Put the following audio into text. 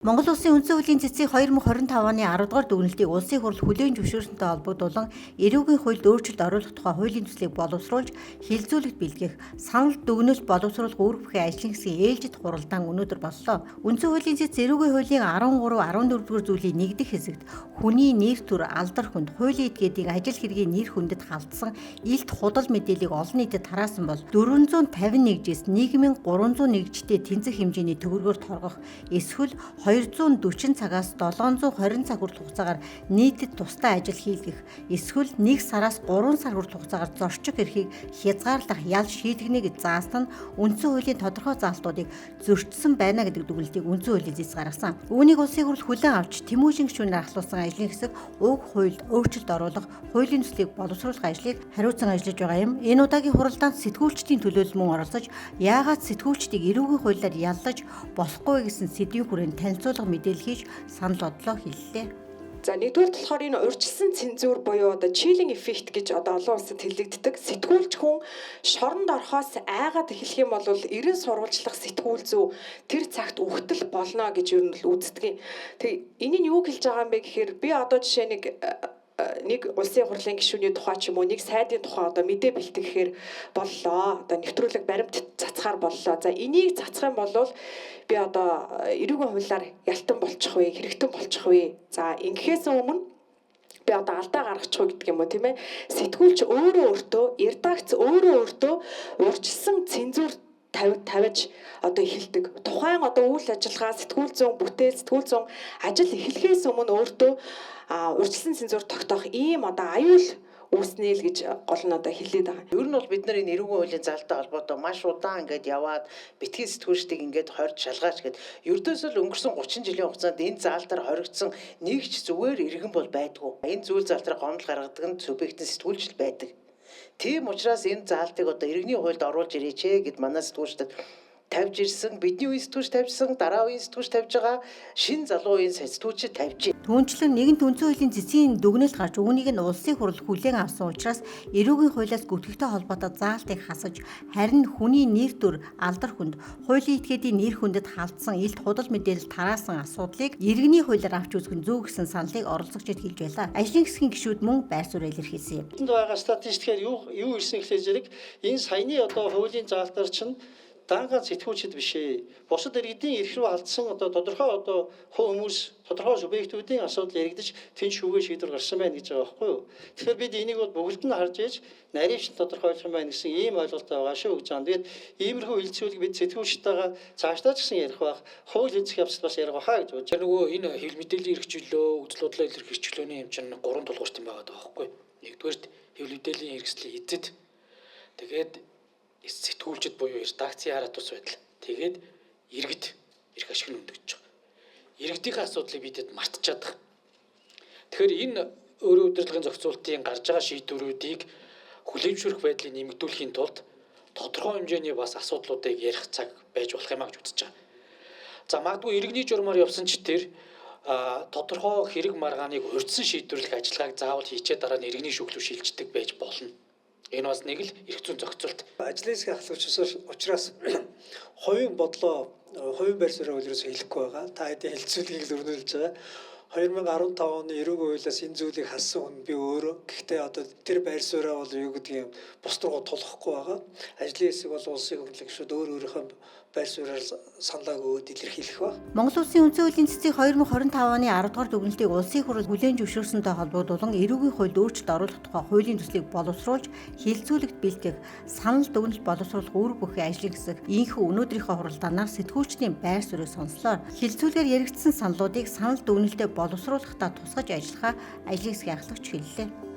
Монгол Улсын үндсэн хуулийн цэцгийг 2025 оны 10 дугаар дүгнэлтийг улсын хурал хүлээн зөвшөөрсөнтэй холбогдуулан эрүүгийн хуульд өөрчлөлт оруулах тухай хуулийн төслийг боловсруулж хилцүүлэгт бэлтгэх санал дүгнэлт боловсруулах үүрэг бүхий ажлын хэсгийн ээлжид хуралдаан өнөөдөр боллоо. Үндсэн хуулийн цэц эрүүгийн хуулийн 13, 14 дугаар зүйлийн нэгдэх хэсэгт хүний нэр төр, алдар хүнд, хуулийн этгээдийн ажил хэргийн нэр хүндэд халдсан илт худал мэдээллийг олон нийтэд тараасан бол 451-ээс 1301-тэй тэнцэх хэмжээний төгрөгөөр торгох эсвэл 240 цагаас 720 цаг хүртэл хугацаагаар нийтэд тусдаа ажил хийлгэх эсвэл 1 сараас 3 сар хүртэл хугацаагаар зорчих эрхийг хязгаарлах ял шийдэгнэ гэж заасан нь үндсэн хуулийн тодорхой заалтуудыг зөрчсөн байна гэдэг дүгнэлтийг үндсэн хуулийн зэс гаргасан. Үүнийг улсын хурал хүлээн авч Тэмүүжин гишүүнээр ахлуулсан ажлын хэсэг уг хуульд өөрчлөлт оруулах, хуулийн төслийг боловсруулах ажлыг хариуцсан ажиллаж байгаа юм. Энэ удаагийн хуралдаанд сэтгүүлчдийн төлөөлөл мөн оролцож, яагаад сэтгүүлчдийг эрүүгийн хуулиар яллаж болохгүй гэсэн сэдвийн хүрээнд танилцуулга мэдээлэл хийж санал бодлоо хэллээ. За нэгдүгээр болохоор энэ урьдчилсан цензур буюу одоо chilling effect гэж одоо олон улсад хэлэгддэг. Сэтгүүлч хүн шоронд орохоос айгаад эхлэх юм бол ерэн сурвалжлах сэтгүүл зүй тэр цагт үхтэл болно гэж ер нь л үздэг. Тэгээ энийг юу хэлж байгаа юм бэ гэхээр би одоо жишээ нэг улсын хурлын гишүүний тухай ч юм уу нэг сайдын тухай одоо мэдээ бэлтгэхээр боллоо. Одоо нэвтрүүлэг баримт цацхаар боллоо. За энийг цацах юм бол би одоо эрүүгийн хуулиар ялтан болчих вэ, хэрэгтэн болчих вэ? За ингэхээс өмнө би одоо алдаа гаргачих уу гэдэг юм уу тийм ээ. Сэтгүүлч өөртөө, редакц өөртөө урьдчилсан цензур тавьж одоо эхэлдэг. Тухайн одоо үйл ажиллагаа сэтгүүл зүүн бүтээл сэтгүүл зүүн ажил эхлэхээс өмнө өөртөө урьдчилсан цензур тогтоох ийм одоо аюул үүснэ л гэж гол нь одоо хэлээд байгаа. Ер нь бол бид нар энэ эрүүгийн хуулийн заалтай холбоотой маш удаан ингээд яваад битгий сэтгүүлчдийг ингээд хорж шалгаач гэд ердөөсөө л өнгөрсөн 30 жилийн хугацаанд энэ заалтаар хоригдсон нэг ч зүгээр иргэн бол байдгүй. Энэ зүйл заалтаар гомдол гаргадаг нь субъектийн сэтгүүлч байдаг. Тийм учраас энэ заалтыг одоо иргэний хуульд оруулж ирээч гэд манай сэтгүүлчдэд тавьж ирсэн, бидний үеийн сэтгүүлч тавьсан, дараа үеийн сэтгүүлч тавьж байгаа, шинэ залуу үеийн сэтгүүлч тавьж. Түүнчлэн нэгэнт үндсэн хуулийн цэцгийн дүгнэлт гарч үүнийг нь улсын хурал хүлээн авсан учраас эрүүгийн хуулиас гүтгэхтэй холбоотой заалтыг хасаж харин хүний нэр төр, алдар хүнд, хуулийн этгээдийн нэр хүндэд халдсан илт худал мэдээлэл тараасан асуудлыг иргэний хуулиар авч үзэх нь зөв гэсэн саналыг оролцогчид хэлж байлаа. Ажлын хэсгийн гишүүд мөн байр суурь илэрхийлсэн юм. Энд байгаа статистикээр юу ирсэн гэхлээр зэрэг энэ саяны одоо хуулийн заалтаар чинь дангаа сэтгүүлчд биш ээ. Бусад иргэдийн эрх рүү алдсан одоо тодорхой одоо хүмүүс тодорхой субъектүүдийн асуудал яригдаж тэн шүүгээ шийдвэр гарсан байна гэж байгаа байхгүй юу. Тэгэхээр бид энийг бол бүгд нь харж ээж нарийн тодорхойлох юм байна гэсэн ийм ойлголт байгаа шүү гэж байна. Тэгээд иймэрхүү хилцүүлэг бид сэтгүүлчтэйгээ цаашдаа ч гэсэн ярих байх. Хууль эзэх явцад бас ярих байхаа гэж бодож. Нөгөө энэ хэвлэл мэдээллийн эрхчлөө, үзэл бодлоо илэрхийлчлөөний юм чинь 3 тулгуурт юм байгаа байхгүй. Нэгдүгээрт хэвлэл мэдээллийн хэрэгслийн эзэд тэгээд сэтгүүлчд буюу редакцийн хараа тус байдал. Тэгээд иргэд эрх ашиг нь өндөгдөж байгаа. Иргэдийн асуудлыг бидэд мартчихад байгаа. Тэгэхээр энэ өөрийн удирдлагын зохицуултын гарч байгаа шийдвэрүүдийг хүлээмжшүүлэх байдлыг нэмэгдүүлэхийн тулд тодорхой хэмжээний бас асуудлуудыг ярих цаг байж болох юм аа гэж үзэж байгаа. За магадгүй иргэний журмаар явсан ч тэр тодорхой хэрэг маргааныг урьдсан шийдвэрлэх ажиллагааг заавал хийчээ дараа нь иргэний шүүхлөв шилждэг байж болно. Энэ бас нэг л эрх зүйн зохицуулт. Ажлын хэсгийн ахлагч учраас хувийн бодлоо, хувийн байр суурь хуулиас хэлэхгүй байгаа. Та хэдийн хэлцүүлгийг л өрнүүлж байгаа. 2015 оны эрүүгийн хуулиас энэ зүйлийг хассан хүн би өөрөө. Гэхдээ одоо тэр байр сууриа бол юу гэдэг юм бус руу тулахгүй байгаа. Ажлын хэсэг бол улсын хурлын өөрийнхөө байр сууриаар саналаа өгөөд илэрхийлэх ба. Монгол Улсын үндсэн хуулийн цэцгийг 2025 оны 10 дугаар дүгнэлтийг улсын хурал хүлээн зөвшөөрсөнтэй холбогдуулан эрүүгийн хуульд өөрчлөлт оруулах тухай хуулийн төслийг боловсруулж хилцүүлэгт бэлтгэх санал дүгнэлт боловсруулах үүрэг бүхий ажлын хэсэг ийхүү өнөөдрийнхөө хуралдаанаар сэтгүүлчдийн байр суурийг сонслоо. Хилцүүлгээр яригдсан саналуудыг санал дүгнэлтэд боловсруулахдаа тусгаж ажиллахаа ажлын хэсгийн ахлагч хэллээ.